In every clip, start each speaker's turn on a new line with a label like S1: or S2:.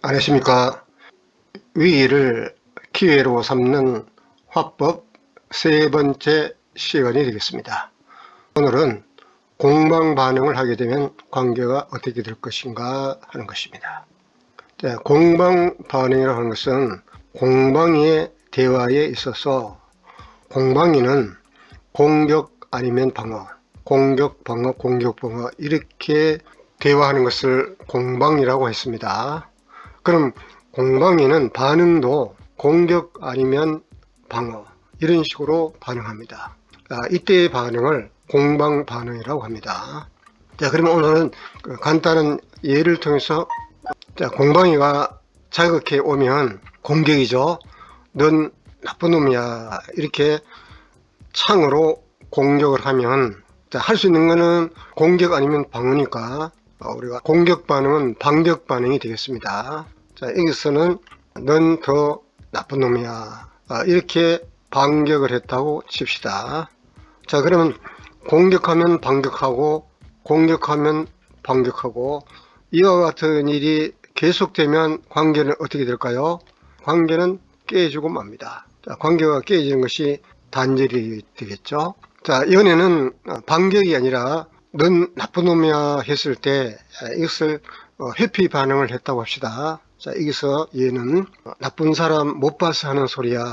S1: 안녕하십니까. 위기를 기회로 삼는 화법 세 번째 시간이 되겠습니다. 오늘은 공방 반응을 하게 되면 관계가 어떻게 될 것인가 하는 것입니다. 공방 반응이라고 하는 것은 공방의 대화에 있어서 공방이는 공격 아니면 방어, 공격 방어, 공격 방어 이렇게 대화하는 것을 공방이라고 했습니다. 그럼 공방에는 반응도 공격 아니면 방어 이런 식으로 반응합니다. 이때의 반응을 공방 반응이라고 합니다. 자, 그러면 오늘은 간단한 예를 통해서 공방이가 자극해 오면 공격이죠. 넌 나쁜 놈이야 이렇게 창으로 공격을 하면 할 수 있는 거는 공격 아니면 방어니까 우리가 공격 반응은 반격 반응이 되겠습니다. 자, 여기서는 넌 더 나쁜 놈이야 이렇게 반격을 했다고 칩시다. 자, 그러면 공격하면 반격하고 공격하면 반격하고 이와 같은 일이 계속되면 관계는 어떻게 될까요? 관계는 깨지고 맙니다. 자, 관계가 깨지는 것이 단절이 되겠죠. 자, 연애는 반격이 아니라 넌 나쁜 놈이야 했을 때 이것을 회피 반응을 했다고 합시다. 자, 여기서 얘는 나쁜 사람 못 봐서 하는 소리야.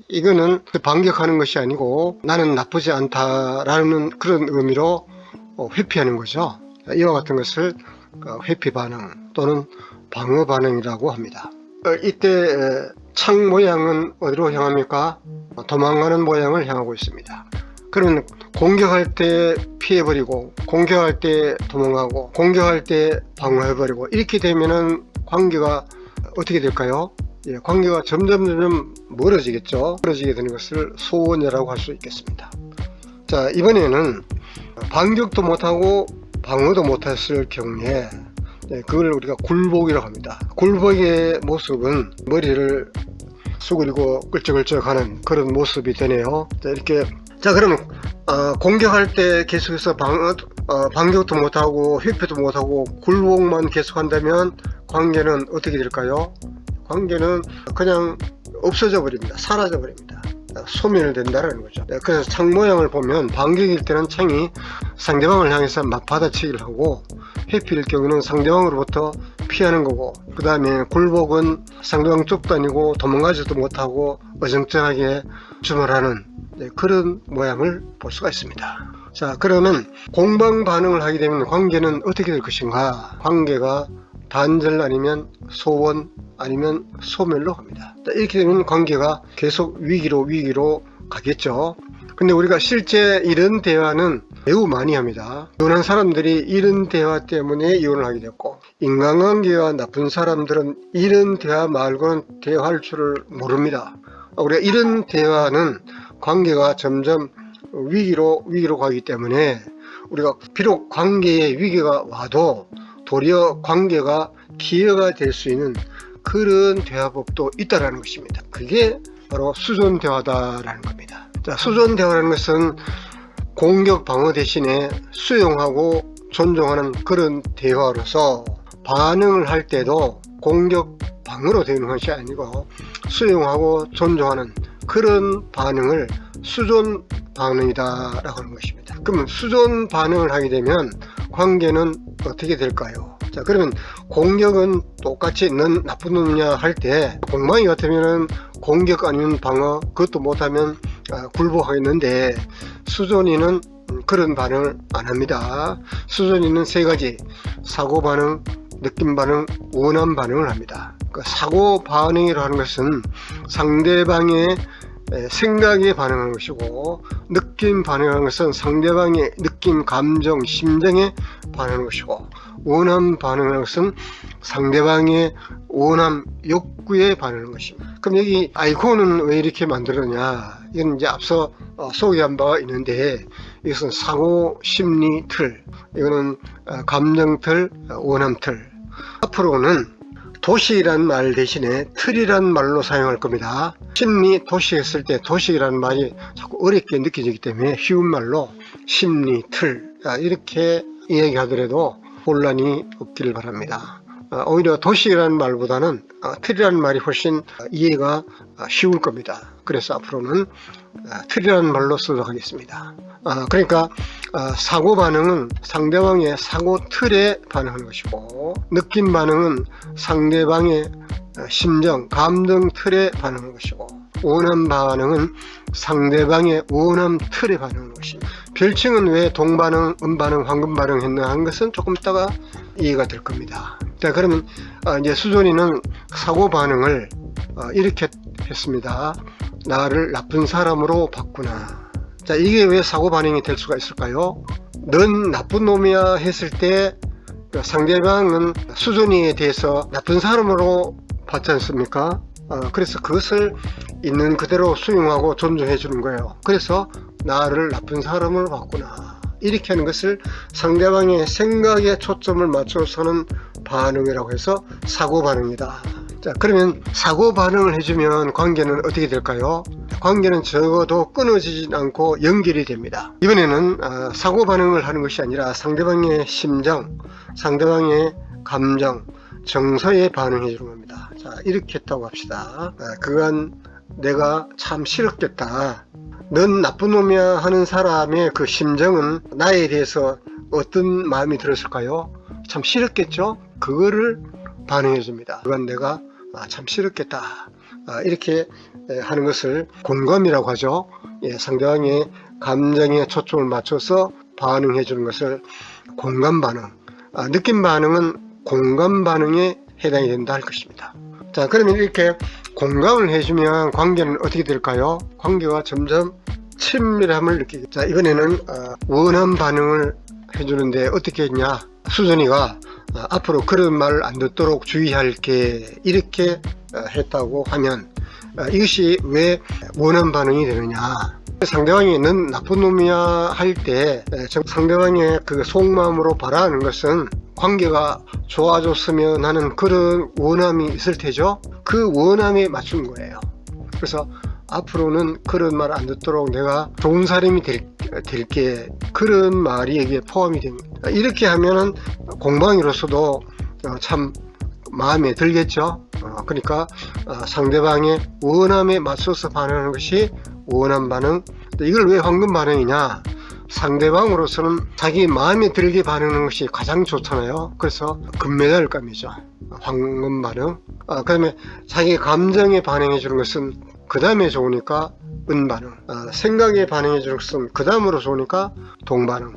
S1: 이거는 반격하는 것이 아니고 나는 나쁘지 않다라는 그런 의미로 회피하는 거죠. 자, 이와 같은 것을 회피 반응 또는 방어 반응이라고 합니다. 이때 창 모양은 어디로 향합니까? 도망가는 모양을 향하고 있습니다. 그러면 공격할 때 피해버리고 공격할 때 도망가고 공격할 때 방어해버리고 이렇게 되면은 관계가 어떻게 될까요? 예, 관계가 점점 멀어지겠죠. 멀어지게 되는 것을 소원이라고 할 수 있겠습니다. 자, 이번에는 반격도 못하고 방어도 못했을 경우에 그걸 우리가 굴복이라고 합니다. 굴복의 모습은 머리를 수그리고 끌적끌적하는 그런 모습이 되네요. 자, 이렇게 그러면 공격할 때 계속해서 반격도 못하고 회피도 못하고 굴복만 계속한다면 관계는 어떻게 될까요? 관계는 그냥 없어져 버립니다. 사라져 버립니다. 소멸된다는 거죠. 그래서 창 모양을 보면 반격일 때는 창이 상대방을 향해서 막 받아치기를 하고 회피일 경우는 상대방으로부터 피하는 거고, 그 다음에 굴복은 상대방 쪽도 아니고 도망가지도 못하고 어정쩡하게 주물하는 그런 모양을 볼 수가 있습니다. 자, 그러면 공방 반응을 하게 되면 관계는 어떻게 될 것인가? 관계가 단절 아니면 소원 아니면 소멸로 갑니다. 이렇게 되면 관계가 계속 위기로 가겠죠. 근데 우리가 실제 이런 대화는 매우 많이 합니다. 이혼한 사람들이 이런 대화 때문에 이혼을 하게 됐고, 인간관계가 나쁜 사람들은 이런 대화 말고는 대화할 줄을 모릅니다. 우리가 이런 대화는 관계가 점점 위기로 가기 때문에 우리가 비록 관계에 위기가 와도 도리어 관계가 기회가 될 수 있는 그런 대화법도 있다라는 것입니다. 그게 바로 수존대화다라는 겁니다. 자, 수존대화라는 것은 공격 방어 대신에 수용하고 존중하는 그런 대화로서 반응을 할 때도 공격 방어로 되는 것이 아니고 수용하고 존중하는 그런 반응을 수존 반응이다라고 하는 것입니다. 그러면 수존 반응을 하게 되면 관계는 어떻게 될까요? 자, 그러면 공격은 똑같이 넌 나쁜 놈이냐 할 때 공방이 같으면은 공격 아니면 방어, 그것도 못하면 굴복하겠는데 수존이는 그런 반응을 안 합니다. 수존이는 세 가지: 사고 반응, 느낌 반응, 원한 반응을 합니다. 그 사고 반응이라고 하는 것은 상대방의 생각에 반응하는 것이고, 느낌 반응하는 것은 상대방의 느낌, 감정, 심정에 반응하는 것이고, 원함 반응하는 것은 상대방의 원함, 욕구에 반응하는 것입니다. 그럼 여기 아이콘은 왜 이렇게 만들었냐? 이건 이제 앞서 소개한 바가 있는데, 이것은 사고 심리 틀, 이거는 감정 틀, 원함 틀. 앞으로는 도식이란 말 대신에 틀이란 말로 사용할 겁니다. 심리 도식 했을 때 도식이라는 말이 자꾸 어렵게 느껴지기 때문에 쉬운 말로 심리 틀 이렇게 이야기하더라도 혼란이 없기를 바랍니다. 오히려 도식이라는 말보다는 틀이라는 말이 훨씬 이해가 쉬울 겁니다. 그래서 앞으로는 틀이라는 말로 쓰도록 하겠습니다. 그러니까 사고 반응은 상대방의 사고 틀에 반응하는 것이고, 느낌 반응은 상대방의 심정, 감정 틀에 반응하는 것이고, 원함 반응은 상대방의 원함 틀에 반응하는 것입니다. 별칭은 왜 동반응, 음반응, 황금반응 했나 하는 것은 조금 있다가 이해가 될 겁니다. 자, 그러면 이제 수존이는 사고 반응을 이렇게 했습니다. 나를 나쁜 사람으로 봤구나. 자, 이게 왜 사고 반응이 될 수가 있을까요? 넌 나쁜 놈이야 했을 때 상대방은 수존이에 대해서 나쁜 사람으로 봤지 않습니까? 그래서 그것을 있는 그대로 수용하고 존중해 주는 거예요. 그래서 나를 나쁜 사람으로 봤구나, 이렇게 하는 것을 상대방의 생각에 초점을 맞춰서는 반응이라고 해서 사고 반응이다. 자, 그러면 사고 반응을 해주면 관계는 어떻게 될까요? 관계는 적어도 끊어지지 않고 연결이 됩니다. 이번에는 사고 반응을 하는 것이 아니라 상대방의 심정, 상대방의 감정, 정서에 반응해 주는 겁니다. 자, 이렇게 했다고 합시다. 그간 내가 참 싫었겠다. 넌 나쁜 놈이야 하는 사람의 그 심정은 나에 대해서 어떤 마음이 들었을까요? 참 싫었겠죠? 그거를 반응해 줍니다. 그간 내가 참 싫었겠다. 이렇게 하는 것을 공감이라고 하죠. 상대방의 감정에 초점을 맞춰서 반응해 주는 것을 공감 반응, 느낌 반응은 공감 반응에 해당이 된다 할 것입니다. 자, 그러면 이렇게 공감을 해주면 관계는 어떻게 될까요? 관계가 점점 친밀함을 느끼게. 자, 이번에는 원한 반응을 해주는데 어떻게 했냐? 수준이가 앞으로 그런 말 안 듣도록 주의할게, 이렇게 했다고 하면 이것이 왜 원한 반응이 되느냐? 상대방이 넌 나쁜 놈이야 할 때 상대방의 그 속마음으로 바라는 것은 관계가 좋아졌으면 하는 그런 원함이 있을 테죠. 그 원함에 맞춘 거예요. 그래서 앞으로는 그런 말 안 듣도록 내가 좋은 사람이 될게, 그런 말이 여기에 포함이 됩니다. 이렇게 하면은 공방이로서도 참 마음에 들겠죠. 그러니까 상대방의 원함에 맞춰서 반응하는 것이 원함 반응. 이걸 왜 황금 반응이냐? 상대방으로서는 자기 마음에 들게 반응하는 것이 가장 좋잖아요. 그래서 금메달감이죠. 황금 반응. 그 다음에 자기 감정에 반응해 주는 것은 그 다음에 좋으니까 은 반응. 생각에 반응해 주는 것은 그 다음으로 좋으니까 동 반응.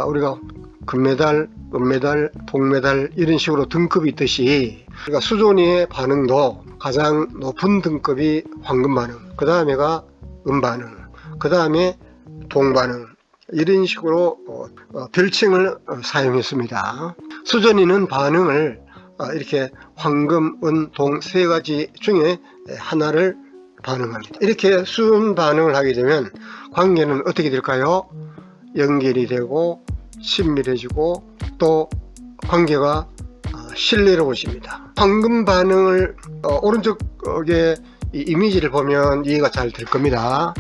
S1: 우리가 금메달, 은메달, 동메달 이런 식으로 등급이 있듯이, 그러니까 수존이의 반응도 가장 높은 등급이 황금 반응, 그 다음에가 은 반응, 그 다음에 동 반응, 이런 식으로 별칭을 사용했습니다. 수존이는 반응을 이렇게 황금, 은, 동 세 가지 중에 하나를 반응합니다. 이렇게 수존 반응을 하게 되면 관계는 어떻게 될까요? 연결이 되고 친밀해지고 또 관계가 신뢰로워집니다. 황금 반응을 오른쪽에 이 이미지를 보면 이해가 잘 될 겁니다.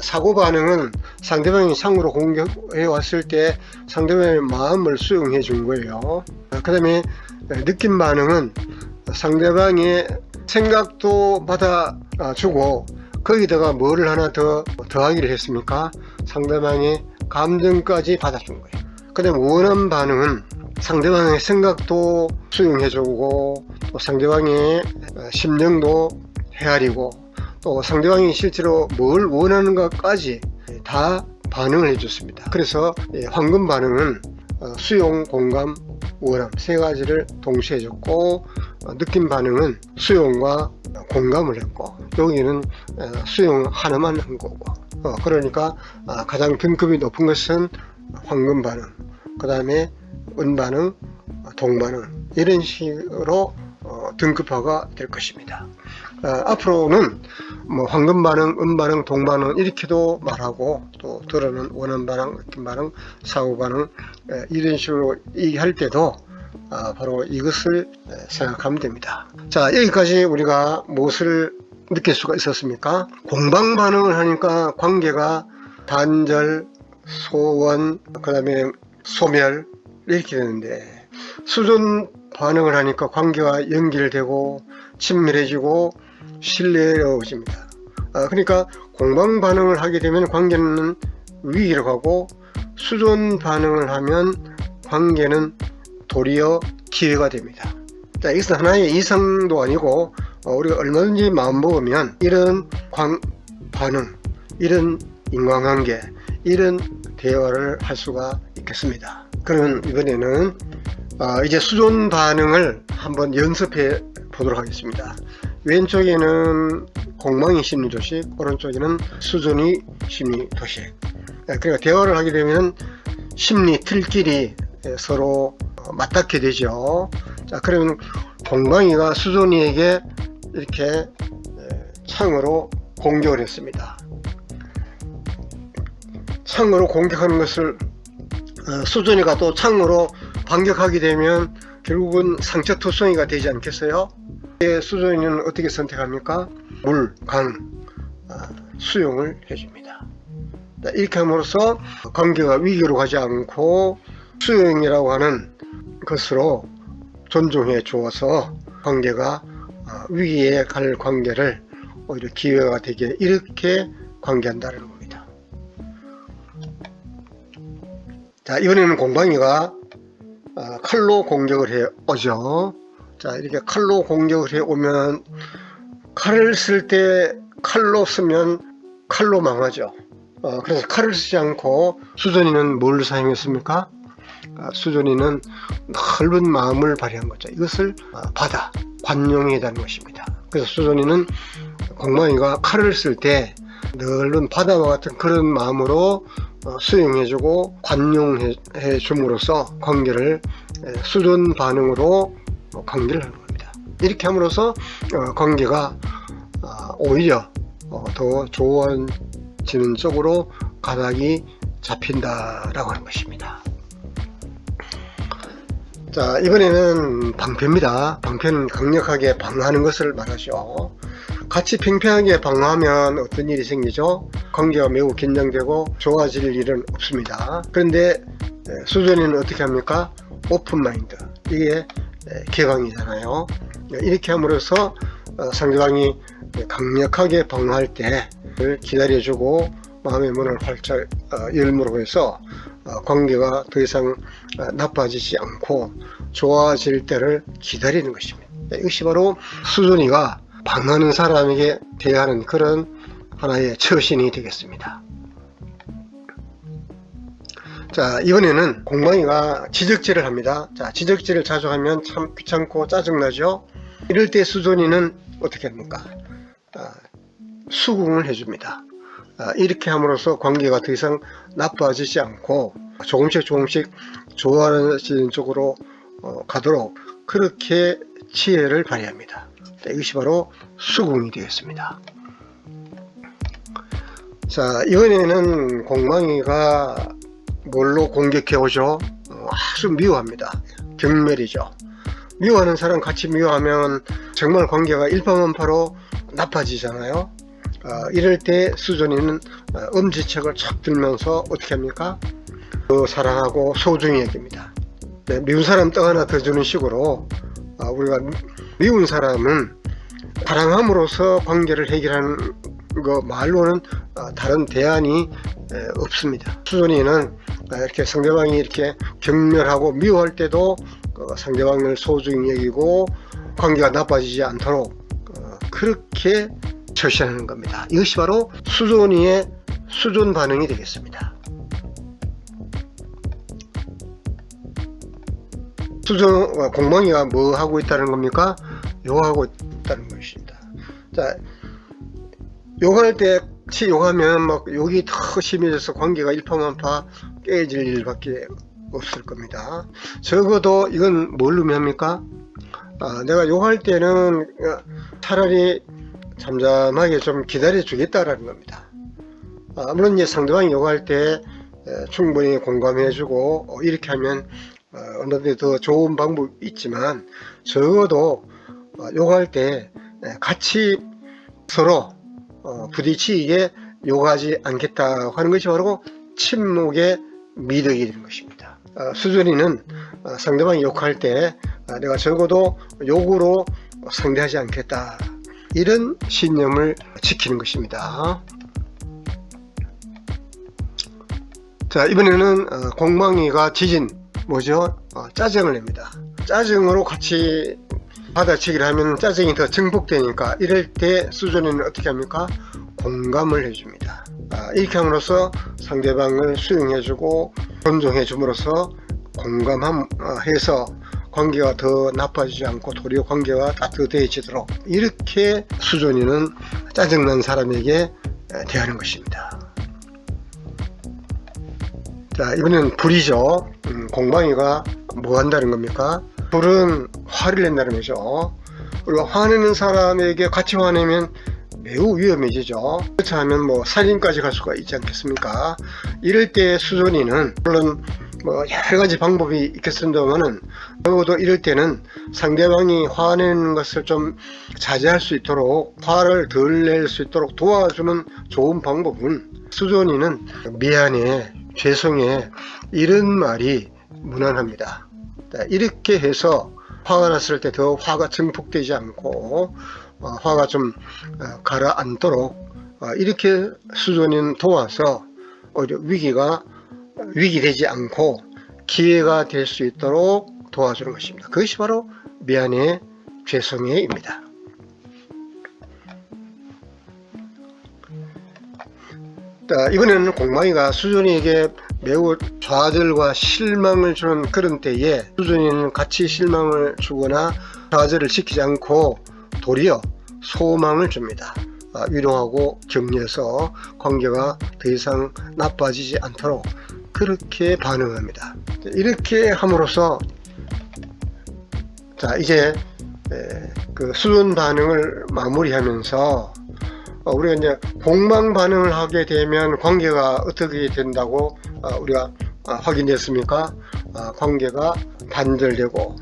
S1: 사고 반응은 상대방이 상으로 공격해 왔을 때 상대방의 마음을 수용해 준 거예요. 그 다음에 느낌 반응은 상대방의 생각도 받아주고 거기다가 뭐를 하나 더 더하기를 했습니까? 상대방의 감정까지 받아준 거예요. 그 다음에 원함 반응은 상대방의 생각도 수용해주고 또 상대방의 심정도 헤아리고 또 상대방이 실제로 뭘 원하는가까지 다 반응을 해줬습니다. 그래서 황금 반응은 수용, 공감, 원함 세 가지를 동시에 해줬고, 느낌 반응은 수용과 공감을 했고, 여기는 수용 하나만 한 거고, 그러니까 가장 등급이 높은 것은 황금 반응, 그 다음에 은 반응, 동 반응, 이런 식으로 등급화가 될 것입니다. 앞으로는 뭐 황금 반응, 은 반응, 동 반응 이렇게도 말하고, 또 들어는 원한 반응, 느낌 반응, 사고 반응, 이런 식으로 얘기할 때도 바로 이것을 생각하면 됩니다. 자, 여기까지 우리가 무엇을 느낄 수가 있었습니까? 공방 반응을 하니까 관계가 단절, 소원, 그 다음에 소멸 이렇게 되는데, 수존 반응을 하니까 관계가 연결되고 친밀해지고 신뢰로워집니다. 그러니까 공방 반응을 하게 되면 관계는 위기로 가고 수존 반응을 하면 관계는 도리어 기회가 됩니다. 자, 이것은 하나의 이상도 아니고 우리가 얼마든지 마음먹으면 이런 반응, 이런 인간관계, 이런 대화를 할 수가 있겠습니다. 그러면 이번에는 이제 수존 반응을 한번 연습해 보도록 하겠습니다. 왼쪽에는 공망이 심리조식, 오른쪽에는 수존이 심리도식. 그러니까 대화를 하게 되면 심리 틀끼리 서로 맞닿게 되죠. 자, 그러면 공망이가 수존이에게 이렇게 창으로 공격을 했습니다. 창으로 공격하는 것을 수존이가 또 창으로 반격하게 되면 결국은 상처투성이가 되지 않겠어요? 수존이는 어떻게 선택합니까? 물, 강, 수용을 해줍니다. 이렇게 함으로써 관계가 위기로 가지 않고 수용이라고 하는 것으로 존중해 주어서 관계가 위기에 갈 관계를 오히려 기회가 되게 이렇게 관계한다는 겁니다. 자, 이번에는 공방이가 칼로 공격을 해 오죠. 자, 이렇게 칼로 공격을 해 오면 칼을 쓸 때 칼로 쓰면 칼로 망하죠. 그래서 칼을 쓰지 않고 수존이는 뭘 사용했습니까? 수존이는 넓은 마음을 발휘한 거죠. 이것을 받아 관용해야하는 것입니다. 그래서 수존이는 공망이가 칼을 쓸 때 넓은 바다와 같은 그런 마음으로 수용해주고 관용해 줌으로써 관계를 수존 반응으로 관계를 하는 겁니다. 이렇게 함으로써 관계가 오히려 더 좋아지는 쪽으로 가닥이 잡힌다라고 하는 것입니다. 자, 이번에는 방패입니다. 방패는 강력하게 방어하는 것을 말하죠. 같이 팽팽하게 방어하면 어떤 일이 생기죠? 관계가 매우 긴장되고 좋아질 일은 없습니다. 그런데 수존이는 어떻게 합니까? 오픈 마인드, 이게 개방이잖아요. 이렇게 함으로써 상대방이 강력하게 방어할 때 기다려주고 마음의 문을 활짝 열므로 해서 관계가 더 이상 나빠지지 않고 좋아질 때를 기다리는 것입니다. 이것이 바로 수존이가 방어하는 사람에게 대하는 그런 하나의 처신이 되겠습니다. 자, 이번에는 공방이가 지적질을 합니다. 자, 지적질을 자주 하면 참 귀찮고 짜증나죠. 이럴 때 수존이는 어떻게 합니까? 수긍을 해줍니다. 이렇게 함으로써 관계가 더 이상 나빠지지 않고 조금씩 좋아지는 쪽으로 가도록 그렇게 지혜를 발휘합니다. 이것이 바로 수긍이 되겠습니다. 자, 이번에는 공망이가 뭘로 공격해 오죠? 아주 미워합니다. 경멸이죠. 미워하는 사람 같이 미워하면 정말 관계가 일파만파로 나빠지잖아요. 이럴 때 수존이는 엄지척을 척 들면서 어떻게 합니까? 사랑하고 소중히 여깁니다. 미운 사람 떡 하나 더 주는 식으로 우리가 미운 사람은 사랑함으로써 관계를 해결하는 거 말로는 다른 대안이 없습니다. 수존이는 이렇게 상대방이 이렇게 경멸하고 미워할 때도 상대방을 소중히 여기고 관계가 나빠지지 않도록 그렇게 처신하는 겁니다. 이것이 바로 수존이의 수존 반응이 되겠습니다. 공망이가 뭐 하고 있다는 겁니까? 욕하고 있다는 것입니다. 자, 욕할 때 욕하면 막 욕이 더 심해져서 관계가 일파만파 깨질 일밖에 없을 겁니다. 적어도 이건 뭘 의미합니까? 내가 욕할 때는 차라리 잠잠하게 좀 기다려 주겠다라는 겁니다. 물론 이제 상대방이 욕할 때 충분히 공감해 주고 이렇게 하면 어느덧 더 좋은 방법이 있지만 적어도 욕할 때 같이 서로 부딪히게 욕하지 않겠다 하는 것이 바로 침묵의 미덕이 되는 것입니다. 수준이는 상대방이 욕할 때 내가 적어도 욕으로 상대하지 않겠다, 이런 신념을 지키는 것입니다. 자, 이번에는 공방이가 지진 뭐죠? 짜증을 냅니다. 짜증으로 같이 받아치기를 하면 짜증이 더 증폭되니까, 이럴 때 수준이는 어떻게 합니까? 공감을 해줍니다. 이렇게 함으로써 상대방을 수용해주고 존중해줌으로써 공감해서 관계가 더 나빠지지 않고 도리어 관계가 따뜻해지도록, 이렇게 수준이는 짜증난 사람에게 대하는 것입니다. 자, 이번엔 불이죠. 공방이가 뭐 한다는 겁니까? 불은 화를 낸다는 거죠. 우리가 화내는 사람에게 같이 화내면 매우 위험해지죠. 그렇지 않으면 뭐 살인까지 갈 수가 있지 않겠습니까? 이럴 때 수존이는 물론 뭐 여러 가지 방법이 있겠습니다만은, 적어도 이럴 때는 상대방이 화내는 것을 좀 자제할 수 있도록, 화를 덜 낼 수 있도록 도와주는 좋은 방법은, 수존이는 미안해, 죄송해, 이런 말이 무난합니다. 이렇게 해서 화가 났을 때 더 화가 증폭되지 않고 화가 좀 가라앉도록 이렇게 수존인 도와서 위기되지 않고 기회가 될 수 있도록 도와주는 것입니다. 그것이 바로 미안해, 죄송해입니다. 이번에는 공방이가 수존이에게 매우 좌절과 실망을 주는 그런 때에, 수존이는 같이 실망을 주거나 좌절을 시키지 않고 도리어 소망을 줍니다. 위로하고 격려해서 관계가 더 이상 나빠지지 않도록 그렇게 반응합니다. 이렇게 함으로써, 자, 이제 그 수존 반응을 마무리하면서 우리가 이제 공방 반응을 하게 되면 관계가 어떻게 된다고 우리가 확인됐습니까? 관계가 단절되고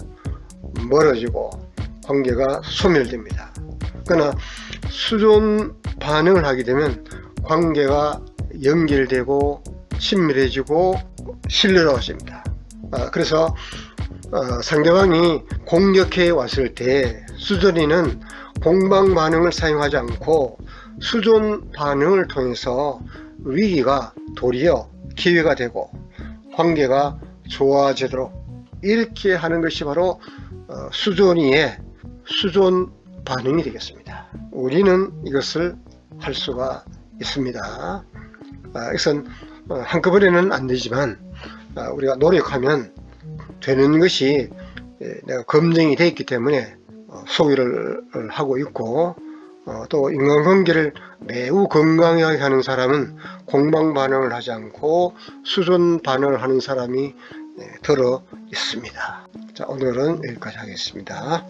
S1: 멀어지고 관계가 소멸됩니다. 그러나 수존 반응을 하게 되면 관계가 연결되고 친밀해지고 신뢰로워집니다. 그래서 상대방이 공격해 왔을 때 수존이는 공방 반응을 사용하지 않고 수존 반응을 통해서 위기가 도리어 기회가 되고 관계가 좋아지도록 이렇게 하는 것이 바로 수존이의 수존 반응이 되겠습니다. 우리는 이것을 할 수가 있습니다. 이것은 한꺼번에는 안 되지만 우리가 노력하면 되는 것이 내가 검증이 되어 있기 때문에 소개를 하고 있고, 또 인간관계를 매우 건강하게 하는 사람은 공방 반응을 하지 않고 수존 반응을 하는 사람이 들어 있습니다. 자, 오늘은 여기까지 하겠습니다.